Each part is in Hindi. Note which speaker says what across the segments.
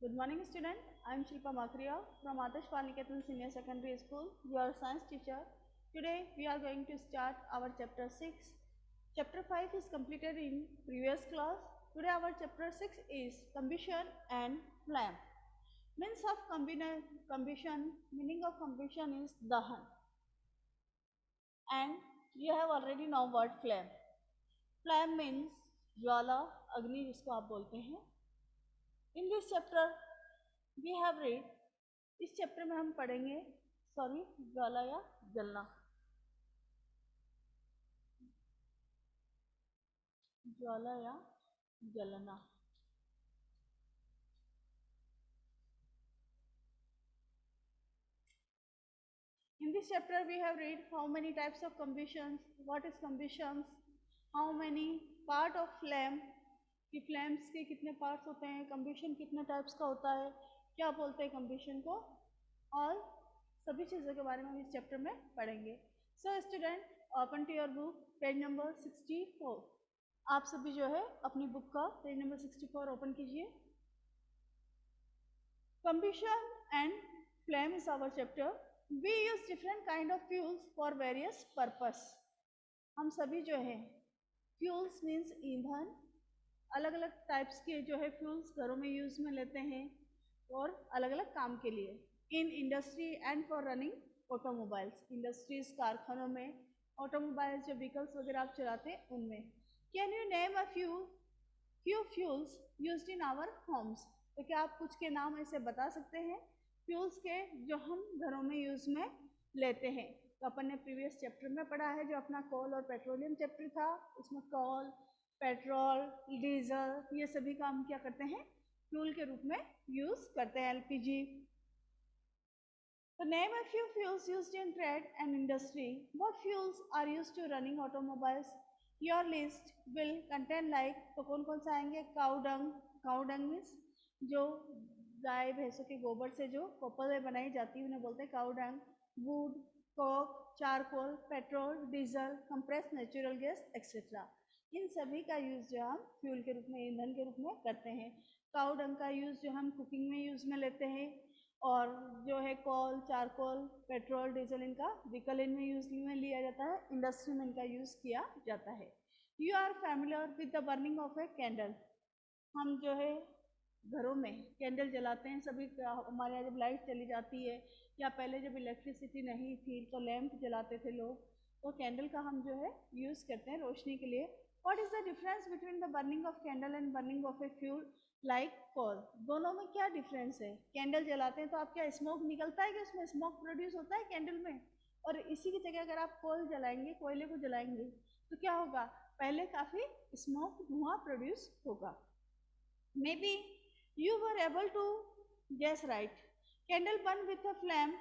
Speaker 1: Good morning, student. I am Shilpa Makriya from Adarsh Palniketan Senior Secondary School, your science teacher. Today we are going to start our chapter 6. Chapter 5 is completed in previous class. Today our chapter 6 is combustion and flame. Means of combustion, meaning of combustion is dahan. And you have already know what flame. Flame means ज्वाला, अग्नि जिसको आप बोलते हैं. In this chapter we have read, इस चैप्टर में हम पढ़ेंगे ज्वाला या जलना. ज्वाला या जलना. In this chapter we have read how many types of combustions, what is combustions, how many part of flame, कि फ्लेम्स के कितने पार्ट्स होते हैं, कम्बशन कितने टाइप्स का होता है, क्या बोलते हैं कम्बशन को, और सभी चीज़ों के बारे में हम इस चैप्टर में पढ़ेंगे. So student, open to your book, page number 64. आप सभी जो है अपनी बुक का पेज नंबर 64 ओपन कीजिए. Combustion and flame is our chapter. We use different kind of fuels for various purpose. हम सभी जो है फ्यूल्स मीन्स ईंधन, अलग अलग टाइप्स के जो है फ्यूल्स घरों में यूज़ में लेते हैं और अलग अलग काम के लिए. In industry and for running automobiles. Industries, कारखानों में, ऑटोमोबाइल्स जो व्हीकल्स वगैरह आप चलाते हैं उनमें. Can you name a few fuels used in our homes. तो क्या आप कुछ के नाम ऐसे बता सकते हैं फ्यूल्स के जो हम घरों में यूज़ में लेते हैं. तो अपन ने प्रीवियस चैप्टर में पढ़ा है जो अपना कोल और पेट्रोलियम चैप्टर था. उसमें कोल, पेट्रोल, डीजल, ये सभी का हम क्या करते हैं फ्यूल के रूप में यूज़ करते हैं. एलपीजी. तो name a few fuels used in trade and industry. What fuels are used to running automobiles. Your list will contain like. तो कौन कौन से आएंगे. Cow dung. Cow dung means जो गाय भैंसों के गोबर से जो कोपलें बनाई जाती है उन्हें बोलते हैं cow dung. Wood, coke, charcoal, petrol, diesel, compressed natural gas etcetera. इन सभी का यूज़ जो हम फ्यूल के रूप में, ईंधन के रूप में करते हैं. काउ डंग का यूज़ जो हम कुकिंग में यूज़ में लेते हैं, और जो है कोल, चारकोल, पेट्रोल, डीजल इनका व्हीकल में यूज़ में लिया जाता है, इंडस्ट्री में इनका यूज़ किया जाता है. You are familiar with the burning of a candle. हम जो है घरों में कैंडल जलाते हैं सभी. हमारे यहाँ जब लाइट चली जाती है या पहले जब इलेक्ट्रिसिटी नहीं थी तो लैंप जलाते थे लोग, तो कैंडल का हम जो है यूज़ करते हैं रोशनी के लिए. What is the difference between the burning of candle and burning of a fuel like coal. दोनों में क्या डिफरेंस है. कैंडल जलाते हैं तो आप क्या स्मोक निकलता है कि उसमें स्मोक प्रोड्यूस होता है कैंडल में, और इसी की जगह अगर आप कोल जलाएंगे, कोयले को जलाएंगे, तो क्या होगा, पहले काफ़ी स्मोक, धुआं प्रोड्यूस होगा. May be you were able to guess right. Candle burn with a flame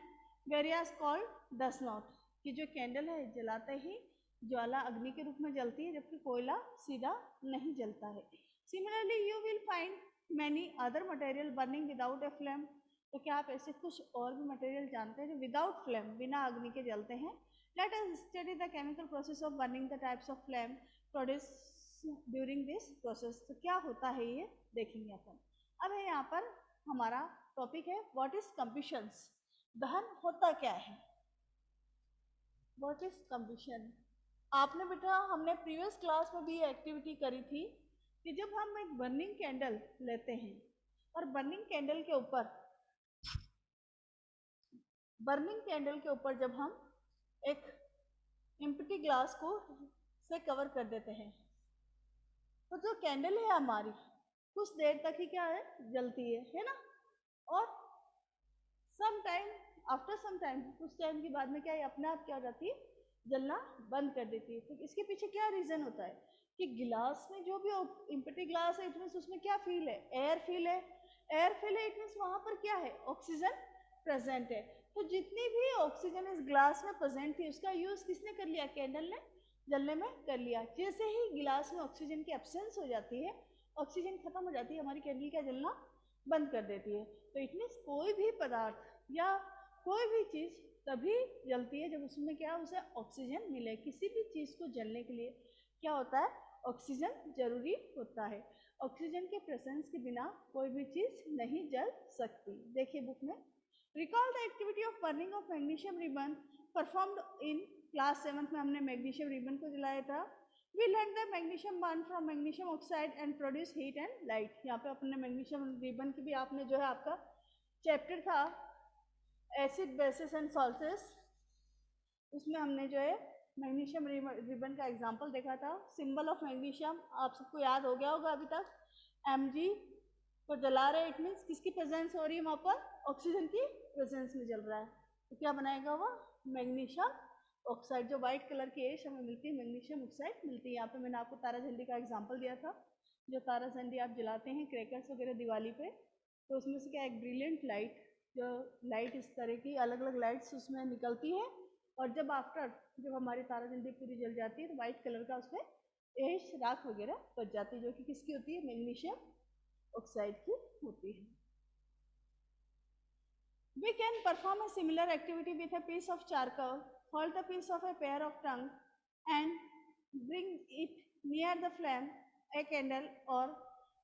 Speaker 1: whereas coal does not. कि जो कैंडल है जलाते ही ज्वाला अग्नि के रूप में जलती है, जबकि कोयला सीधा नहीं जलता है. Similarly, you will find many other material burning without a flame. तो क्या आप ऐसे कुछ और भी मटेरियल जानते हैं जो विदाउट फ्लेम, बिना अग्नि के जलते हैं. Let us study the chemical process of burning. The types of flame produced during this process. तो क्या होता है ये देखेंगे अपन. अब है यहाँ पर हमारा टॉपिक है व्हाट इज कम्बशंस. दहन होता क्या है. What is combustion. आपने बेटा, हमने प्रीवियस क्लास में भी एक्टिविटी करी थी कि जब हम एक बर्निंग कैंडल लेते हैं और बर्निंग कैंडल के ऊपर जब हम एक एम्प्टी ग्लास को से कवर कर देते हैं, तो जो कैंडल है हमारी कुछ देर तक ही क्या है जलती है ना. और आफ्टर सम टाइम, कुछ टाइम के बाद में क्या है अपने आप क्या हो जाती है, जलना बंद कर देती है. तो इसके पीछे क्या रीज़न होता है कि गिलास में जो भी एम्प्टी ग्लास है, इट मीन्स उसमें क्या फील है, एयर फील है. एयर फील है, इट मीन्स वहाँ पर क्या है, ऑक्सीजन प्रेजेंट है. तो जितनी भी ऑक्सीजन इस ग्लास में प्रेजेंट थी उसका यूज़ किसने कर लिया, कैंडल ने जलने में कर लिया. जैसे ही गिलास में ऑक्सीजन की एब्सेंस हो जाती है, ऑक्सीजन खत्म हो जाती है, हमारी कैंडल क्या जलना बंद कर देती है. तो इट मीन्स कोई भी पदार्थ या कोई भी चीज़ तभी जलती है जब उसमें क्या, उसे ऑक्सीजन मिले. किसी भी चीज़ को जलने के लिए क्या होता है, ऑक्सीजन जरूरी होता है। ऑक्सीजन के प्रेजेंस के बिना कोई भी चीज नहीं जल सकती। देखिए बुक में, recall the activity of burning of magnesium ribbon performed in class 7 में हमने मैग्नीशियम रिबन को जलाया था। We learn the magnesium burn from magnesium oxide and produce heat and light. यहाँ पे अपने मैग्नीशियम रिबन की भी आपने जो है आपका चैप्टर था एसिड बेसिस एंड सॉल्ट्स, उसमें हमने जो है मैग्नीशियम रिबन का एग्जांपल देखा था। सिंबल ऑफ मैग्नीशियम आप सबको याद हो गया होगा अभी तक, Mg को जला रहे, इट मीन्स किसकी प्रेजेंस हो रही है वहाँ पर, ऑक्सीजन की प्रेजेंस में जल रहा है, तो क्या बनाएगा वो मैग्नीशियम ऑक्साइड। जो व्हाइट कलर की एश हमें मिलती है मैग्नीशियम ऑक्साइड मिलती है। यहाँ पे मैंने आपको तारा झंडी का एग्जाम्पल दिया था, जो तारा झंडी आप जलाते हैं क्रैकर्स वगैरह दिवाली पे, तो उसमें से क्या एक ब्रिलियंट लाइट, जो लाइट इस तरह की अलग अलग लाइट्स उसमें निकलती है, और जब जब हमारी तारा झंडी पूरी जल जाती है तो व्हाइट कलर का उसमें एश राख वगैरह बच जाती है, जो कि किसकी होती है, मैग्नीशियम ऑक्साइड की होती है। We can perform a similar activity with a piece of charcoal. Hold the piece of a pair of tongue and bring it near the flame, a candle or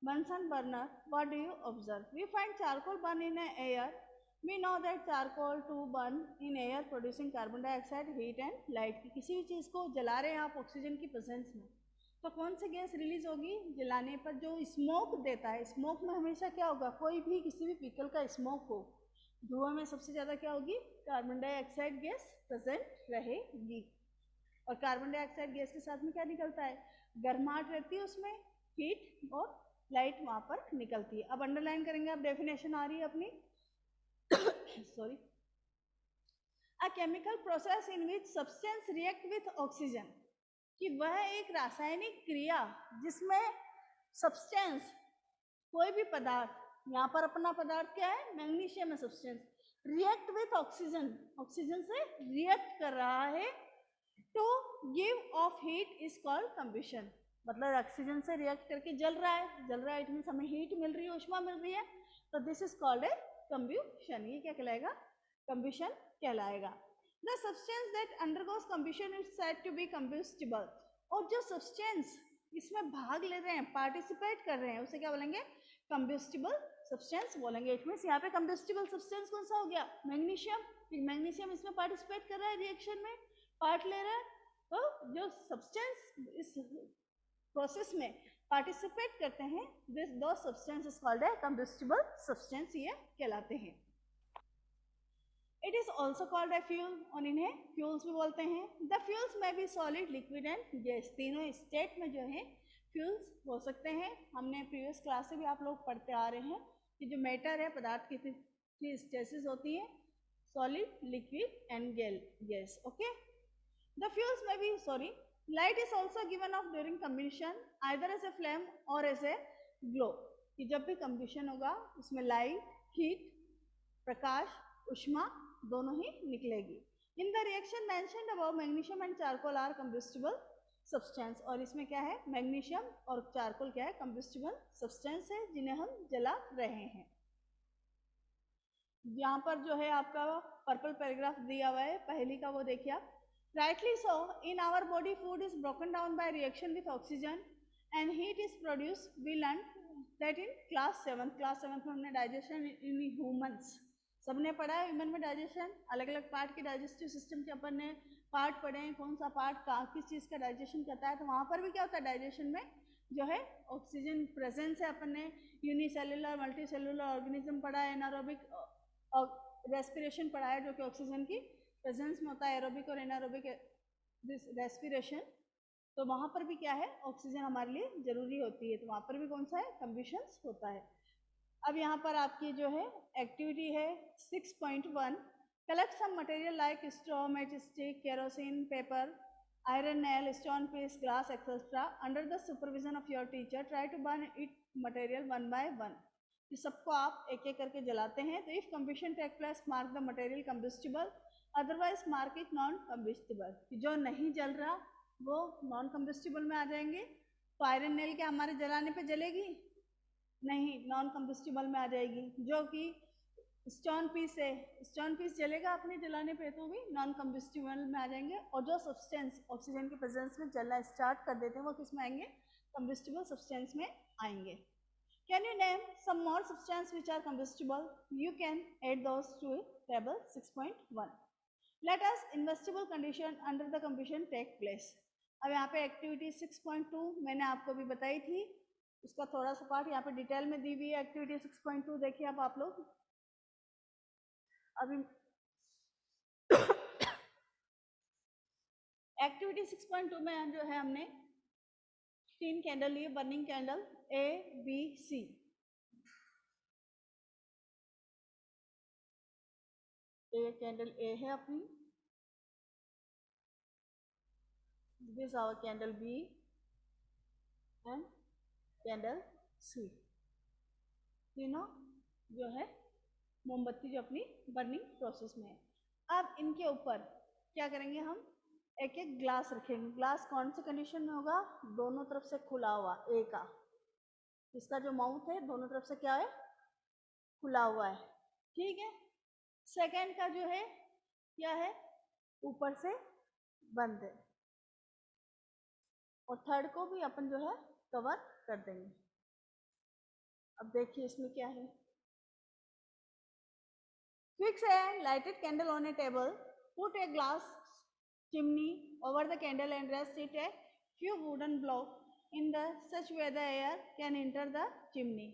Speaker 1: Bunsen burner. What do you observe? We find charcoal burn in air. We know that charcoal to burn in air producing carbon dioxide, heat and light. किसी भी चीज़ को जला रहे हैं आप ऑक्सीजन की प्रेजेंस में, तो कौन सी गैस रिलीज होगी, जलाने पर जो स्मोक देता है। स्मोक में हमेशा क्या होगा, कोई भी किसी भी व्हीकल का स्मोक हो, धुआं में सबसे ज़्यादा क्या होगी, कार्बन डाइऑक्साइड गैस प्रेजेंट रहेगी। और कार्बन डाइऑक्साइड गैस के साथ में क्या निकलता है, गर्माहट रहती है उसमें, हीट और लाइट वहाँ पर निकलती है। अब अंडरलाइन करेंगे, अब डेफिनेशन आ रही है अपनी sorry, a chemical process in which substance react with oxygen, कि वह एक रासायनिक क्रिया जिसमें सब्सटेंस, कोई भी पदार्थ, यहाँ पर अपना पदार्थ क्या है, मैग्नीशियम है substance, react with oxygen, oxygen से रिएक्ट कर रहा है, to give off heat is called combustion. मतलब ऑक्सीजन से रिएक्ट करके जल रहा है, इट मीन्स हमें हीट मिल रही है, ऊष्मा मिल रही है, तो this is called a combustion. ये क्या कहलाएगा, कंबशन कहलाएगा। The substance that undergoes combustion is said to be combustible. और जो सब्सटेंस इसमें भाग ले रहे हैं, पार्टिसिपेट कर रहे हैं, उसे क्या बोलेंगे, कंबस्टिबल सब्सटेंस बोलेंगे। इट मीन्स यहाँ पे कंबस्टिबल सब्सटेंस कौन सा हो गया, मैग्नीशियम। मैग्नीशियम इसमें पार्टिसिपेट कर रहा है, रिएक्शन में पार्ट ले रहा है, तो जो सब्सटेंस इस प्रोसेस में पार्टिसिपेट करते हैं, दिस दो substance is called A combustible substance, ये कहलाते हैं। It is also called a fuel, और इन्हें फ्यूल्स भी बोलते हैं। द फ्यूल्स में भी सॉलिड, लिक्विड एंड गैस, तीनों स्टेट में जो है फ्यूल्स हो सकते हैं। हमने प्रीवियस क्लास से भी आप लोग पढ़ते आ रहे हैं कि जो मैटर है, पदार्थ की स्टेसिस होती है, solid, liquid and gas. Okay, the fuels में भी light is also given off during combustion, either as a flame or as a glow, कि जब भी कम्बिशन होगा उसमें लाइट, हीट, प्रकाश, ऊष्मा दोनों ही निकलेगी। In the reaction mentioned above, magnesium and charcoal are combustible substance, और इसमें क्या है, मैग्नीशियम और चारकोल क्या है, कंबस्टिबल सब्सटेंस है, जिन्हें हम जला रहे हैं। यहाँ पर जो है आपका पर्पल पैराग्राफ दिया हुआ है, पहली का वो देखिए आप। Rightly so, in our body food is broken down by reaction with oxygen and heat is produce. We learn that in class 7 में हमने डाइजेशन इन ह्यूमंस सबने पढ़ा है। ह्यूमन में डाइजेशन, अलग अलग पार्ट के डाइजेस्टिव सिस्टम के अपन ने पार्ट पढ़े हैं, कौन सा पार्ट किस चीज़ का डाइजेशन करता है, तो वहाँ पर भी क्या होता है, डाइजेशन में जो है ऑक्सीजन प्रेजेंस है। अपन ने यूनिसेलुलर, मल्टी सेलुलर ऑर्गेनिज्म पढ़ा है, एनारोबिक और रेस्पिरेशन पढ़ा है, जो कि ऑक्सीजन की प्रेजेंस में होता है, एरोबिक और एनारोबिक रेस्पिरेशन। तो वहाँ पर भी क्या है, ऑक्सीजन हमारे लिए जरूरी होती है, तो वहाँ पर भी कौन सा है, कंबशन होता है। अब यहाँ पर आपकी जो है एक्टिविटी है 6.1, collect some material like straw, match stick, kerosene, paper, iron nail, stone piece, glass etcetera, under the supervision of your teacher, try to burn it material one by one. ये सबको आप एक एक करके जलाते हैं, तो if combustion take place mark the material combustible, otherwise mark it non combustible. जो नहीं जल रहा वो नॉन कंबस्टिबल में आ जाएंगे। तो आयरन नेल क्या हमारे जलाने पे जलेगी, नहीं, नॉन कंबस्टिबल में आ जाएगी। जो कि स्टोन पीस है, स्टोन पीस जलेगा अपने जलाने पे, तो भी नॉन कंबस्टिबल में आ जाएंगे। और जो सब्सटेंस ऑक्सीजन की प्रेजेंस में जलना स्टार्ट कर देते हैं, वो किस में आएंगे, combustible substance में आएंगे. Can you name some more substance which are combustible? You can add those to table 6.1. Let us investable condition under the combustion take place. अब यहाँ पे एक्टिविटी 6.2 मैंने आपको भी बताई थी, उसका थोड़ा सा पार्ट यहाँ पे डिटेल में दी हुई है. एक्टिविटी 6.2 देखिए अब आप लोग. अभी एक्टिविटी 6.2 में जो है हमने 3 कैंडल लिए, burning candle A, B, C. ये कैंडल A है अपनी, this our candle B and candle C. तीनों जो है मोमबत्ती जो अपनी बर्निंग प्रोसेस में है. अब इनके ऊपर क्या करेंगे, हम एक एक ग्लास रखेंगे. ग्लास कौन से कंडीशन में होगा, दोनों तरफ से खुला हुआ. ए का, इसका जो माउथ है दोनों तरफ से क्या है, खुला हुआ है. ठीक है. सेकंड का जो है क्या है, ऊपर से बंद है. और थर्ड को भी अपन जो है कवर कर देंगे. अब देखिए इसमें क्या है. Fix a lighted candle on a table. Put a glass chimney over the candle and rest it a few wooden blocks in the such way the air can enter the chimney.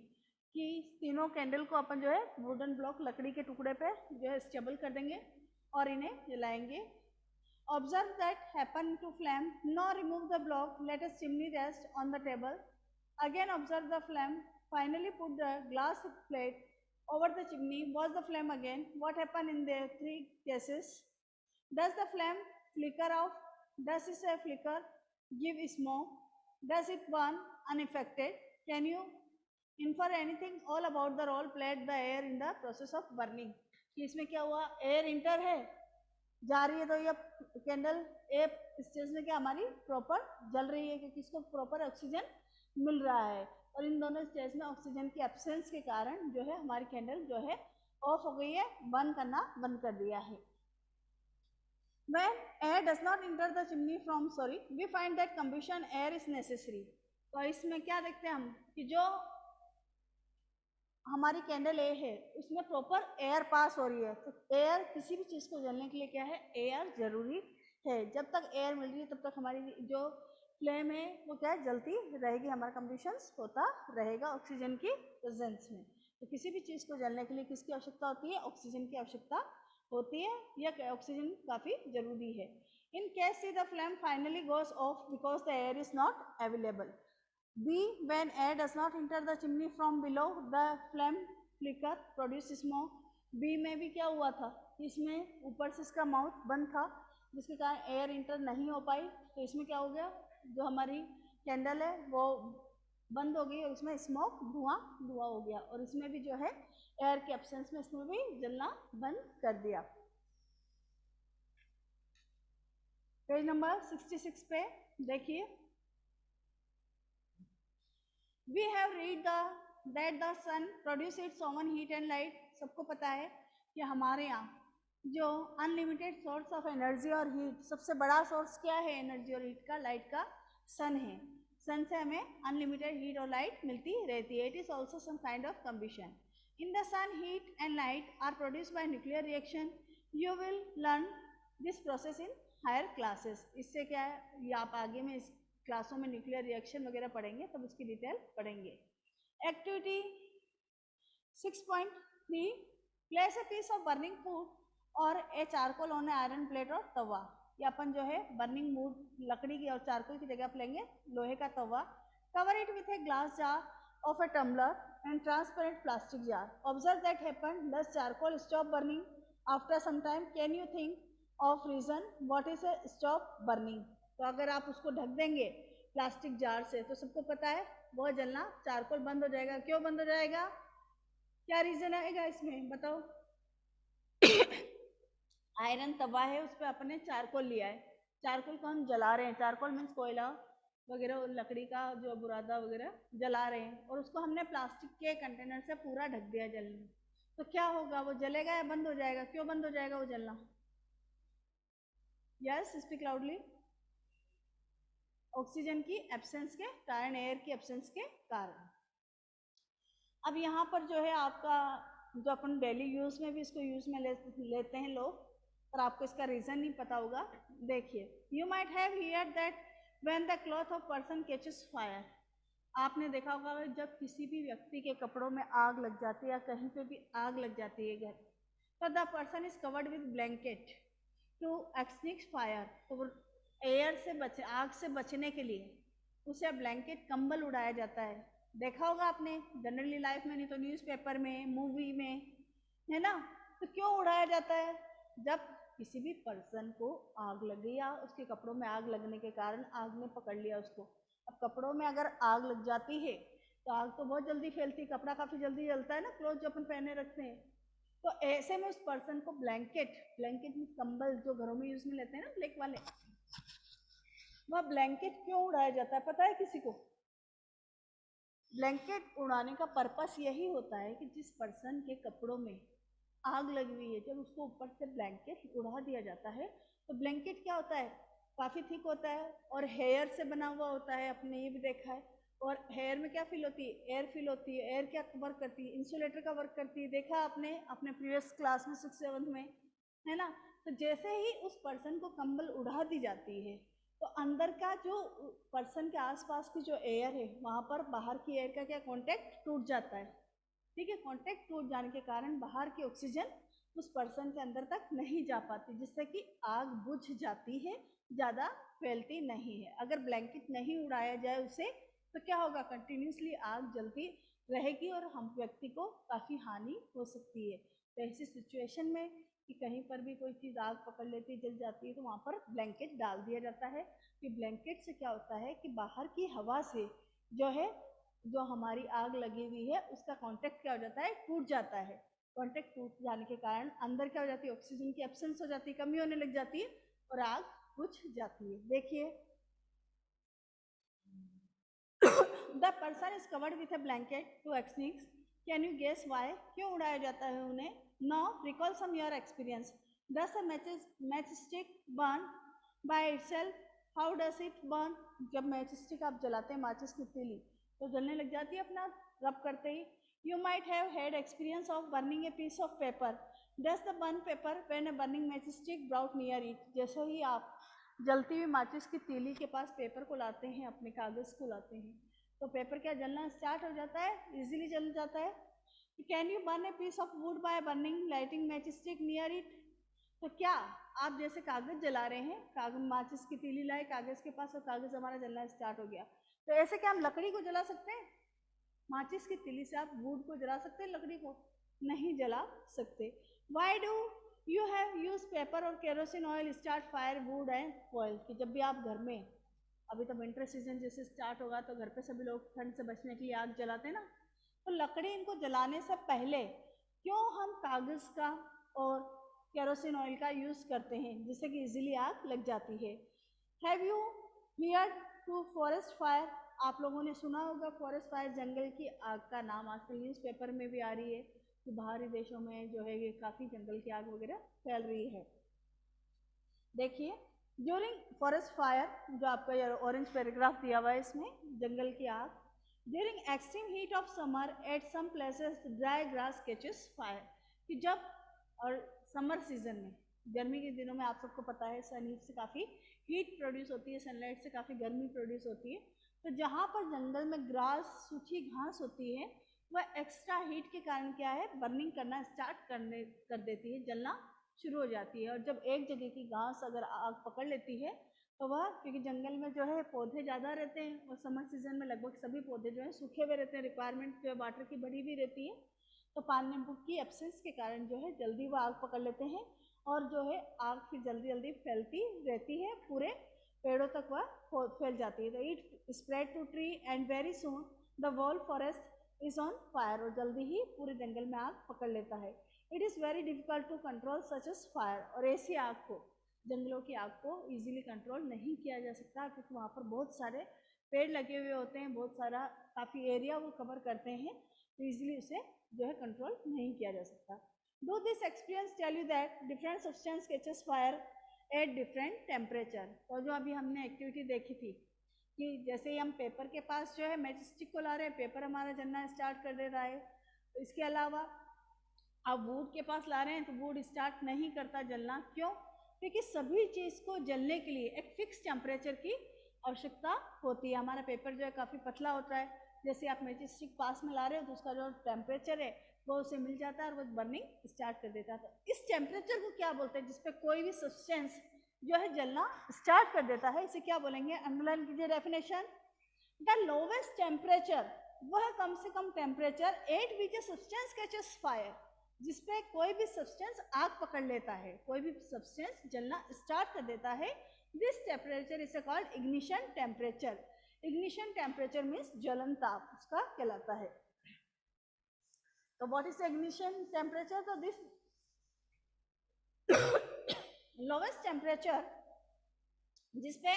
Speaker 1: कि तीनों कैंडल को अपन जो है वुडन ब्लॉक लकड़ी के टुकड़े पे जो है स्टेबल कर देंगे और इन्हें जलाएंगे. Observe that happen to flame. Now remove the block. Let a chimney rest on the table. Again observe the flame. Finally put the glass plate over the chimney. Watch the flame again. What happened in the 3 cases? Does the flame flicker off? Does it flicker? Give smoke? Does it burn unaffected? Can you infer anything all about the role played by air in the process of burning? कि इसमें क्या हुआ, एयर इंटर है, जा रही है, तो ये कैंडल ए स्टेज में क्या हमारी प्रॉपर जल रही है क्योंकि इसको प्रॉपर ऑक्सीजन मिल रहा है. और इन दोनों स्टेज में ऑक्सीजन की एब्सेंस के कारण जो है हमारी कैंडल जो है ऑफ हो गई है, बंद करना बंद कर दिया है. When air does not enter the chimney from we find that combustion air is necessary. तो इसमें क्या देखते हैं हम कि जो हमारी कैंडल ए है उसमें प्रॉपर एयर पास हो रही है. तो एयर किसी भी चीज़ को जलने के लिए क्या है, एयर जरूरी है. जब तक एयर मिल रही है तब तक हमारी जो फ्लेम है वो क्या है, जलती रहेगी, हमारा कंबशन होता रहेगा ऑक्सीजन की प्रेजेंस में. तो किसी भी चीज़ को जलने के लिए किसकी आवश्यकता होती है, ऑक्सीजन की आवश्यकता होती है. यह ऑक्सीजन काफ़ी जरूरी है. In case the flame finally goes off because the air is not available. B, when air does not enter the chimney from below, the flame flicker, produce smoke. B में भी क्या हुआ था, इसमें ऊपर से इसका माउथ बंद था जिसके कारण एयर इंटर नहीं हो पाई. तो इसमें क्या हो गया, जो हमारी कैंडल है वो बंद हो गई और उसमें स्मोक धुआं हो गया. और इसमें भी जो है एयर के एब्सेंस में इसमें भी जलना बंद कर दिया. पेज नंबर 66 पे देखिए. We have read that the sun produces its own heat and light. सबको पता है कि हमारे यहाँ जो अनलिमिटेड सोर्स ऑफ एनर्जी और हीट, सबसे बड़ा सोर्स क्या है एनर्जी और हीट का, लाइट का, सन है. सन से हमें अनलिमिटेड हीट और लाइट मिलती रहती है. It is also some kind of combustion. In the sun heat and light are produce by nuclear reaction. You will learn this process in higher classes. इससे क्या है, ये आप आगे में इस क्लासों में न्यूक्लियर रिएक्शन वगैरह पढ़ेंगे तब उसकी डिटेल पढ़ेंगे. Activity 6.3, place a piece of burning food or a charcoal on iron plate or tawa. ये अपन जो है बर्निंग वुड लकड़ी की और चारकोल की जगह पर लेंगे लोहे का तवा. Cover it with a glass jar of a tumbler and transparent plastic jar. Observe that happen. Does charcoal stop burning after some time? Can you think of reason what is a stop burning? तो अगर आप उसको ढक देंगे प्लास्टिक जार से तो सबको पता है वो जलना, चारकोल बंद हो जाएगा. क्यों बंद हो जाएगा, क्या रीजन आएगा इसमें बताओ? आयरन तवा है, उस पर अपने चारकोल लिया है, चारकोल को हम जला रहे हैं. चारकोल मीन्स कोयला वगैरह, लकड़ी का जो बुरादा वगैरह जला रहे हैं और उसको हमने प्लास्टिक के कंटेनर से पूरा ढक दिया जलने. तो क्या होगा, वो जलेगा या बंद हो जाएगा? क्यों बंद हो जाएगा वो जलना? Yes, speak loudly. ऑक्सीजन की एब्सेंस के कारण, एयर की एब्सेंस के कारण। अब यहाँ पर जो है आपका जो अपन डेली यूज में भी इसको यूज में लेते हैं लोग, और आपको इसका रीजन नहीं पता होगा। देखिए, you might have heard that when the cloth of person catches fire. आपने देखा होगा जब किसी भी व्यक्ति के कपड़ों में आग लग जाती है या कहीं पे भी आग लग जाती है घर, तो the person is covered with blanket to extinguish fire. तो एयर से बचे, आग से बचने के लिए उसे ब्लैंकेट, कंबल उड़ाया जाता है। देखा होगा आपने जनरली लाइफ में, नहीं तो न्यूज़पेपर में, मूवी में, है ना। तो क्यों उड़ाया जाता है? जब किसी भी पर्सन को आग लगी या उसके कपड़ों में आग लगने के कारण आग ने पकड़ लिया उसको। अब कपड़ों में अगर आग लग जाती है तो आग तो बहुत जल्दी फैलती है, कपड़ा काफी जल्दी जलता है ना, क्लोथ जो अपन पहने रखते हैं। तो ऐसे में उस पर्सन को ब्लैंकेट, ब्लैंकेट में कंबल जो घरों में यूज में लेते हैं ना ब्लैक वाले, वह ब्लैंकेट क्यों उड़ाया जाता है पता है किसी को? ब्लैंकेट उड़ाने का पर्पस यही होता है कि जिस पर्सन के कपड़ों में आग लगी हुई है, जब उसको ऊपर से ब्लैंकेट उड़ा दिया जाता है, तो ब्लैंकेट क्या होता है, काफी थिक होता है और हेयर से बना हुआ होता है, आपने ये भी देखा है। और हेयर में क्या फील होती है? एयर फील होती है। एयर क्या वर्क करती है? इंसुलेटर का वर्क करती है। देखा आपने अपने प्रीवियस क्लास में 6th-7th में, है ना। तो जैसे ही उस पर्सन को कंबल उड़ा दी जाती है, तो अंदर का जो पर्सन के आसपास की जो एयर है, वहां पर बाहर की एयर का क्या कांटेक्ट टूट जाता है। ठीक है, कांटेक्ट टूट जाने के कारण बाहर की ऑक्सीजन उस पर्सन के अंदर तक नहीं जा पाती, जिससे कि आग बुझ जाती है, ज़्यादा फैलती नहीं है। अगर ब्लैंकेट नहीं उड़ाया जाए उसे, तो क्या होगा, कंटिन्यूसली आग जलती रहेगी और हम व्यक्ति को काफ़ी हानि हो सकती है। तो ऐसी सिचुएशन में कि कहीं पर भी कोई चीज़ आग पकड़ लेती है, जल जाती है, तो वहाँ पर ब्लैंकेट डाल दिया जाता है। कि ब्लैंकेट से क्या होता है कि बाहर की हवा से जो है, जो हमारी आग लगी हुई है उसका कांटेक्ट क्या हो जाता है, टूट जाता है। कांटेक्ट टूट जाने के कारण अंदर क्या हो जाती है, ऑक्सीजन की एब्सेंस हो जाती है, कमी होने लग जाती है और आग बुझ जाती है। देखिए, the person is covered with a blanket to extinguish. Can you guess why? क्यों उड़ाया जाता है उन्हें? Now recall some your experience. Does a match stick burn by itself? How does it burn? जब मैच स्टिक आप जलाते हैं, माचिस की तीली, तो जलने लग जाती है अपना रब करते ही। You might have had experience of burning a piece of paper. Does the burn paper when a burning match stick brought near it? जैसे ही आप जलती हुई माचिस की तीली के पास पेपर को लाते हैं, अपने कागज को लाते हैं, तो पेपर क्या जलना स्टार्ट हो जाता है, इजीली जल जाता है। Can you burn a piece of wood by burning lighting match stick near it? तो क्या आप जैसे कागज जला रहे हैं, कागज माचिस की तीली लाए कागज के पास और कागज हमारा जलना स्टार्ट हो गया, तो ऐसे क्या हम लकड़ी को जला सकते हैं? माचिस की तीली से आप वुड को जला सकते हैं? लकड़ी को नहीं जला सकते। Why do you have use paper और kerosene oil start fire wood and oil? कि जब भी आप घर में, अभी तो विंटर सीजन जैसे स्टार्ट होगा तो घर पे सभी लोग ठंड से बचने के लिए आग जलाते हैं ना, तो लकड़ी इनको जलाने से पहले क्यों हम कागज का और केरोसिन ऑयल का यूज करते हैं, जिससे कि इजीली आग लग जाती है। Have you heard to forest fire? आप लोगों ने सुना होगा फॉरेस्ट फायर, जंगल की आग का नाम आजकल न्यूज़पेपर में भी आ रही है कि बाहरी देशों में जो है ये काफ़ी जंगल की आग वगैरह फैल रही है। देखिए, ड्यूरिंग फॉरेस्ट फायर, जो आपका ये ऑरेंज पैराग्राफ दिया हुआ है इसमें, जंगल की आग, during extreme heat of summer at some places dry grass catches fire. कि जब, और समर सीजन में, गर्मी के दिनों में आप सबको पता है सनहीट से काफ़ी हीट प्रोड्यूस होती है, सनलाइट से काफ़ी गर्मी प्रोड्यूस होती है। तो जहाँ पर जंगल में ग्रास, सूखी घास होती है, वह एक्स्ट्रा हीट के कारण क्या है, बर्निंग करना स्टार्ट कर देती है, जलना शुरू हो जाती है। और जब एक जगह की घास अगर आग पकड़ लेती है, तो वह, क्योंकि जंगल में जो है पौधे ज़्यादा रहते हैं और समर सीजन में लगभग सभी पौधे जो है सूखे हुए रहते हैं, रिक्वायरमेंट जो है वाटर की बढ़ी हुई रहती है, तो पानी की एब्सेंस के कारण जो है जल्दी वो आग पकड़ लेते हैं और जो है आग फिर जल्दी जल्दी फैलती रहती है, पूरे पेड़ों तक वह फैल जाती है। तो it spread to tree and very soon the whole forest is on fire. और जल्दी ही पूरे जंगल में आग पकड़ लेता है। It is very difficult to control such as fire. और ऐसी आग को, जंगलों की आग को इजीली कंट्रोल नहीं किया जा सकता, क्योंकि वहाँ पर बहुत सारे पेड़ लगे हुए होते हैं, बहुत सारा काफ़ी एरिया वो कवर करते हैं, तो इजीली उसे जो है कंट्रोल नहीं किया जा सकता। Do this experience tell you that different substance catches fire at different temperature. और जो अभी हमने एक्टिविटी देखी थी कि जैसे ही हम पेपर के पास जो है मैच स्टिक को ला रहे हैं, पेपर हमारा जलना स्टार्ट कर दे रहा है। तो इसके अलावा आप वुड के पास ला रहे हैं तो वुड स्टार्ट नहीं करता जलना। क्यों? क्योंकि सभी चीज़ को जलने के लिए एक फिक्स टेम्परेचर की आवश्यकता होती है। हमारा पेपर जो है काफ़ी पतला होता है, जैसे आप मैच स्टिक पास में ला रहे हो तो उसका जो टेम्परेचर है वो उसे मिल जाता है और वो बर्निंग स्टार्ट कर देता है। तो इस टेम्परेचर को क्या बोलते हैं? जिसपे कोई भी सब्सटेंस जो है जलना स्टार्ट कर देता है, इसे क्या बोलेंगे? अंडरलाइन कीजिए डेफिनेशन। द लोवेस्ट टेम्परेचर, वह कम से कम temperature at which a substance catches fire, जिसपे कोई भी सब्सटेंस आग पकड़ लेता है, कोई भी सब्सटेंस जलना स्टार्ट कर देता है। This temperature is called ignition temperature. Ignition temperature means ज्वलन ताप उसका कहलाता है। तो व्हाट इज इग्निशन टेम्परेचर? तो दिस लोवेस्ट टेम्परेचर जिसपे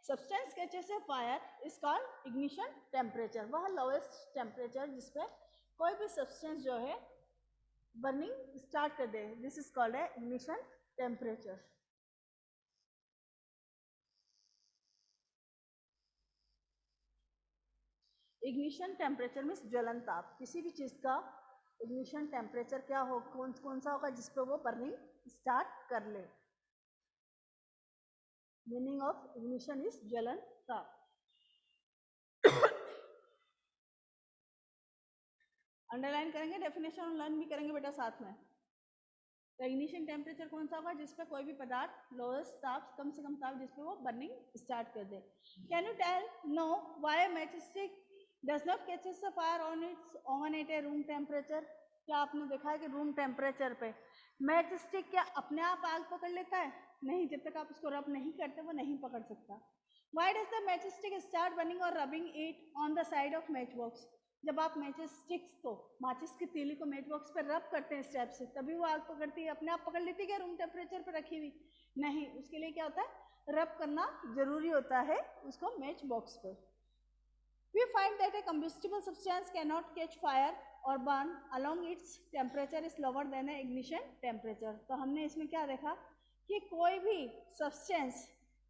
Speaker 1: substance catches a fire is called ignition temperature. वह लोवेस्ट टेम्परेचर जिसपे कोई भी सब्सटेंस जो है बर्निंग स्टार्ट कर दे, this is called a ignition temperature. Ignition temperature means ज्वलन ताप। किसी भी चीज़ का इग्निशन टेम्परेचर क्या हो, कौन सा होगा जिसपे वो बर्निंग स्टार्ट कर ले। मीनिंग ऑफ इग्निशन इज ज्वलन ताप। अंडरलाइन करेंगे डेफिनेशन और लर्न भी करेंगे बेटा साथ में। तो इग्निशन टेम्परेचर कौन सा होगा? जिसपे कोई भी पदार्थ लोएस्ट ताप, कम से कम ताप, जिसपे वो बर्निंग स्टार्ट कर दे। Can you tell no why match stick does not catches the fire on its own at a room temperature? क्या आपने देखा है कि रूम टेम्परेचर पे मैच स्टिक क्या अपने आप आग पकड़ लेता है? नहीं, जब तक आप उसको रब नहीं करते वो नहीं पकड़ सकता। Why does the match stick start burning और rubbing it on the side of match box? जब आप मैचेस स्टिक्स को, माचिस की तीली को मैच बॉक्स पर रब करते हैं स्टेप से, तभी वो आग पकड़ती है। अपने आप पकड़ लेती है क्या रूम टेम्परेचर पर रखी हुई? नहीं, उसके लिए क्या होता है? रब करना जरूरी होता है उसको मैच बॉक्स पर। We find that a combustible substance cannot catch fire or burn along its temperature is lower than a ignition temperature। तो हमने इसमें क्या देखा कि कोई भी सब्सटेंस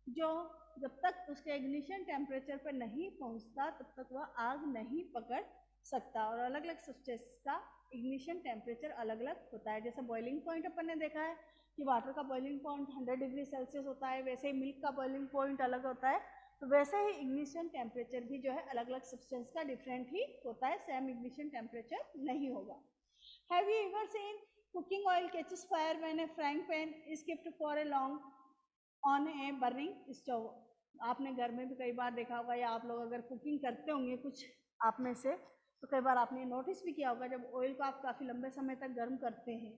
Speaker 1: जो जब तक उसके इग्निशन टेम्परेचर पर नहीं पहुंचता तब तक वह आग नहीं पकड़ सकता। और अलग अलग सब्सटेंस का इग्निशन टेम्परेचर अलग अलग होता है। जैसे बॉइलिंग पॉइंट अपन ने देखा है कि वाटर का बॉइलिंग पॉइंट 100 डिग्री सेल्सियस होता है, वैसे ही मिल्क का बॉइलिंग पॉइंट अलग होता है। तो वैसे ही इग्निशन टेम्परेचर भी जो है अलग अलग सब्सटेंस का डिफरेंट ही होता है, सेम इग्निशन टेम्परेचर नहीं होगा। Have you ever seen cooking oil catches fire when A frying pan is keeped for a long on a burning stove? आपने घर में भी कई बार देखा होगा, या आप लोग अगर कुकिंग करते होंगे कुछ आप में से, तो कई बार आपने नोटिस भी किया होगा जब ऑयल को आप काफ़ी लंबे समय तक गर्म करते हैं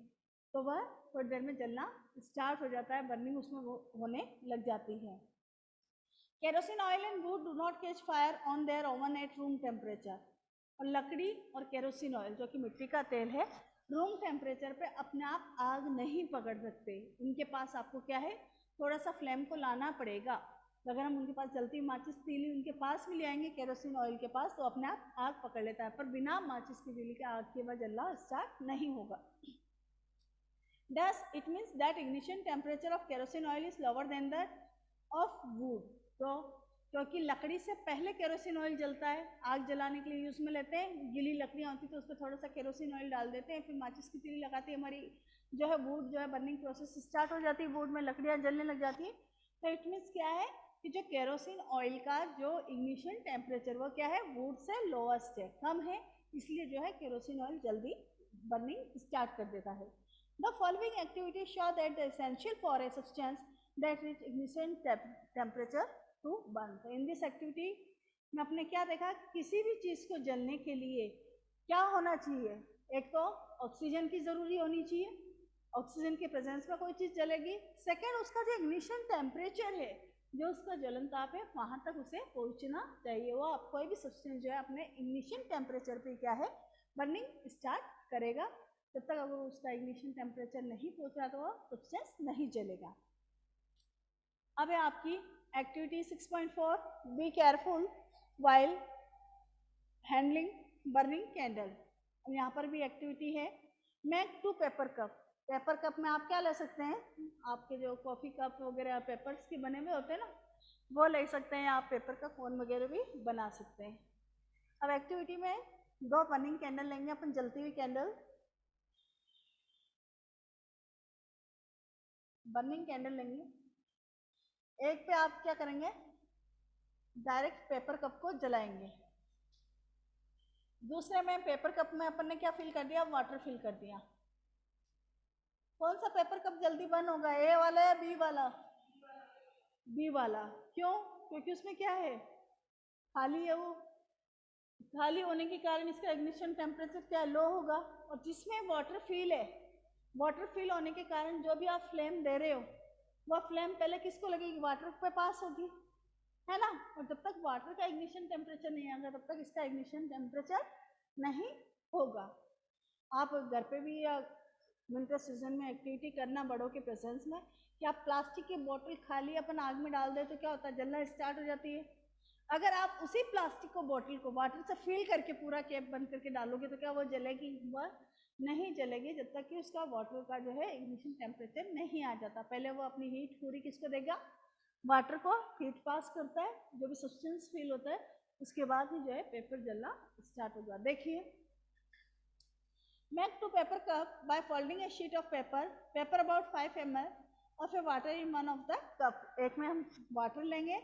Speaker 1: तो वह थोड़ी देर में जलना स्टार्ट हो जाता है, बर्निंग उसमें होने लग जाती है। Kerosene oil and would do not catch fire on their own at room temperature. और लकड़ी और केरोसिन ऑयल जो कि मिट्टी का तेल है, रूम टेम्परेचर पे अपने आप आग नहीं पकड़ सकते। इनके पास आपको क्या है, थोड़ा सा फ्लेम को लाना पड़ेगा। अगर हम उनके पास जलती हुई माचिस तीली उनके पास भी ले आएंगे केरोसिन ऑयल के पास, तो अपने आप आग पकड़ लेता है, पर बिना माचिस की तीली के आग के बाद जलना स्टार्ट नहीं होगा। Thus, it means that ignition temperature of kerosene oil is lower than that of wood। तो क्योंकि लकड़ी से पहले केरोसिन ऑयल जलता है, आग जलाने के लिए यूज में लेते हैं, गीली लकड़ियाँ होती तो उस पर थोड़ा सा केरोसिन ऑयल डाल देते हैं, फिर माचिस की तीली लगाती है, हमारी जो है वुड जो है बर्निंग प्रोसेस स्टार्ट हो जाती है, वुड में लकड़ियाँ जलने लग जाती है। तो इट मीन्स क्या है कि जो केरोसिन ऑयल का जो इग्निशन टेम्परेचर वो क्या है, वुड से लोएस्ट है, कम है, इसलिए जो है केरोसिन ऑयल जल्दी बर्निंग स्टार्ट कर देता है। The following activities show that the essential for a substance that reach ignition temperature to burn। तो in this activity में आपने क्या देखा, किसी भी चीज़ को जलने के लिए क्या होना चाहिए? एक तो ऑक्सीजन की ज़रूरी होनी चाहिए, ऑक्सीजन के प्रेजेंस में कोई चीज़ जलेगी। सेकेंड, उसका जो इग्निशन टेम्परेचर है, जो उसका ज्वलन ताप है, वहाँ तक उसे पहुँचना चाहिए। वो आप कोई भी सब्सटेंस जो है अपने इग्निशन टेम्परेचर पे क्या है, बर्निंग स्टार्ट करेगा। जब तक अगर उसका इग्निशन टेम्परेचर नहीं पहुंच रहा तो वो सब्सटेंस नहीं जलेगा। अब है आपकी activity 6.4, be careful while handling burning candle. यहाँ पर भी एक्टिविटी है, make 2 paper cup. Paper cup में आप क्या ले सकते हैं, आपके जो कॉफ़ी कप वगैरह पेपर्स के बने हुए होते हैं ना, वो ले सकते हैं, आप पेपर का कोन वगैरह भी बना सकते हैं। अब एक्टिविटी में 2 बर्निंग कैंडल लेंगे अपन, जलती हुई कैंडल, बर्निंग कैंडल लेंगे। एक पे आप क्या करेंगे, डायरेक्ट पेपर कप को जलाएंगे। दूसरे में पेपर कप में अपन ने क्या फिल कर दिया, वाटर फिल कर दिया। कौन सा पेपर कप जल्दी बर्न होगा, ए वाला या बी वाला? बी वाला। क्यों? क्योंकि उसमें क्या है, खाली है वो, खाली होने के कारण इसका इग्निशन टेम्परेचर क्या लो होगा। और जिसमें वाटर फिल है, वाटर फिल होने के कारण जो भी आप फ्लेम दे रहे हो वह फ्लेम पहले किसको लगेगी, वाटर पे पास होगी, है ना। और जब तक वाटर का इग्निशन टेम्परेचर नहीं आएगा तब तक इसका इग्निशन टेम्परेचर नहीं होगा। आप घर पे भी या विंटर सीजन में एक्टिविटी करना बड़ों के प्रेजेंस में, कि आप प्लास्टिक की बोतल खाली अपन आग में डाल दे तो क्या होता है, जलना स्टार्ट हो जाती है। अगर आप उसी प्लास्टिक को बोतल को वाटर से फिल करके पूरा कैप बंद करके डालोगे तो क्या वो जलेगी, वह नहीं जलेगी जब तक कि उसका वाटर का जो है इग्निशन टेम्परेचर नहीं आ जाता। पहले वो अपनी हीट पूरी किसको देगा, वाटर को हीट पास करता है, जो भी सब्सटेंस फील होता है, उसके बाद ही जो है पेपर जलना स्टार्ट होगा। देखिए, make 2 paper cup by folding a sheet of paper about 5 ml of a water in one of the cup। एक में हम वाटर लेंगे,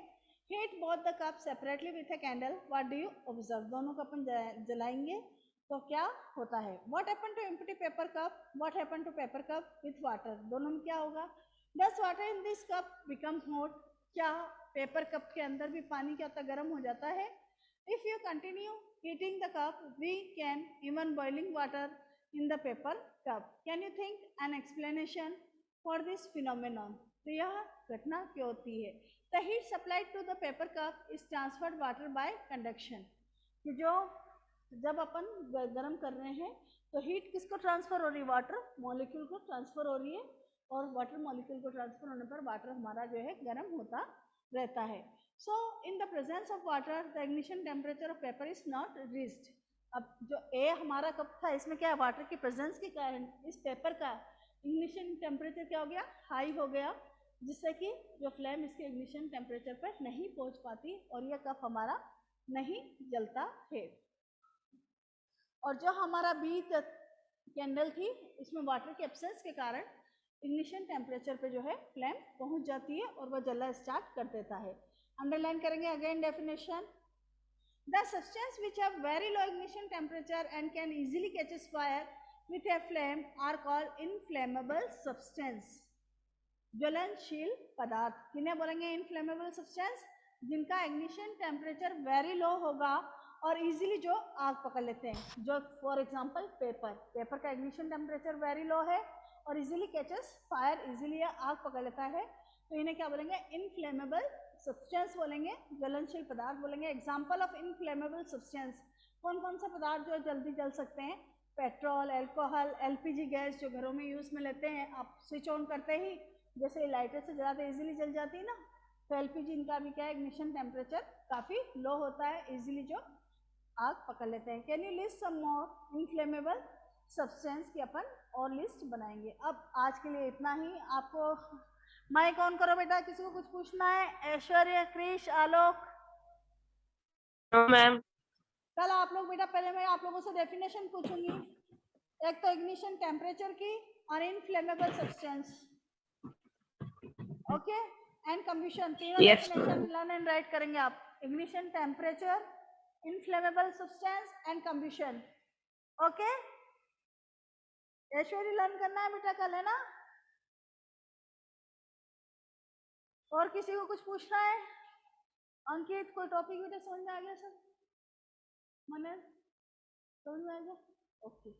Speaker 1: heat both the cup separately with a candle। What do you observe? दोनों को अपन जलाएंगे तो क्या होता है, what happen to empty paper cup, what happen to paper cup with water, दोनों में क्या होगा। Does water in this cup become hot? क्या पेपर कप के अंदर भी पानी क्या होता है, गर्म हो जाता है। If you continue heating the cup, we can even boiling water in the paper cup। Can you think an explanation for this phenomenon? तो यह घटना क्यों होती है। The heat supplied to the paper cup is transferred water by conduction। कि जो जब अपन गर्म कर रहे हैं तो हीट किसको ट्रांसफर हो रही है, वाटर मॉलिक्यूल को ट्रांसफर हो रही है, और वाटर मॉलिक्यूल को ट्रांसफर होने पर वाटर हमारा जो है गर्म होता रहता है। So in the presence of water the ignition temperature of paper is not reached. अब जो ए हमारा कप था, इसमें क्या है, वाटर की प्रेजेंस के कारण इस पेपर का इग्निशन टेम्परेचर क्या हो गया, हाई हो गया, जिससे कि जो फ्लेम इसके इग्निशन टेम्परेचर पर नहीं पहुंच पाती और यह कप हमारा नहीं जलता है। और जो हमारा बी कैंडल थी, इसमें वाटर के एब्सेंस के कारण इग्निशन टेम्परेचर पे जो है फ्लेम पहुंच जाती है और वह जलना स्टार्ट कर देता है। अंडरलाइन करेंगे again definition. The substance which have very low ignition temperature and can easily catches fire with a flame are called inflammable substance। ज्वलनशील पदार्थ किन्हें बोलेंगे, इनफ्लेमेबल सब्सटेंस, जिनका इग्निशन टेम्परेचर वेरी लो होगा और इजीली जो आग पकड़ लेते हैं। जो फॉर एग्जांपल पेपर का इग्निशन टेम्परेचर वेरी लो है और इजीली कैचेस फायर, इजीली आग पकड़ लेता है, तो इन्हें क्या बोलेंगे, इनफ्लेमेबल सब्सटेंस बोलेंगे, ज्वलनशील पदार्थ बोलेंगे। एग्जाम्पल ऑफ इनफ्लेमेबल सब्सटेंस, कौन कौन से पदार्थ जो जल्दी जल सकते हैं, पेट्रोल, एल्कोहल, एलपीजी गैस जो घरों में यूज में लेते हैं, आप स्विच ऑन करते ही जैसे लाइटर से ज़्यादा इजीली जल जाती है ना, तो एलपीजी इनका भी क्या है, इग्निशन टेम्परेचर काफ़ी लो होता है, इजीली जो आग पकड़ लेते हैं। Can you list some more inflammable substance की अपन और लिस्ट बनाएंगे। अब आज के लिए इतना ही। आपको माइक ऑन करो बेटा, किसी को कुछ पूछना है, ऐश्वर्य, क्रिश, आलोक।
Speaker 2: मैम
Speaker 1: कल आप लोग बेटा, पहले मैं आप लोगों से डेफिनेशन पूछूंगी, एक तो इग्निशन टेम्परेचर की और inflammable substance, okay, and combustion, तीनों डेफिनेशन लर्न एंड राइट करेंगे आप। Ignition temperature, inflammable substance and combustion, okay. Aishwarya learn करना है बेटा कल, है ना। और किसी को कुछ पूछना है, अंकित कोई टॉपिक बेटा समझ में आ गया, सब मनन समझ में आ गया, ओके।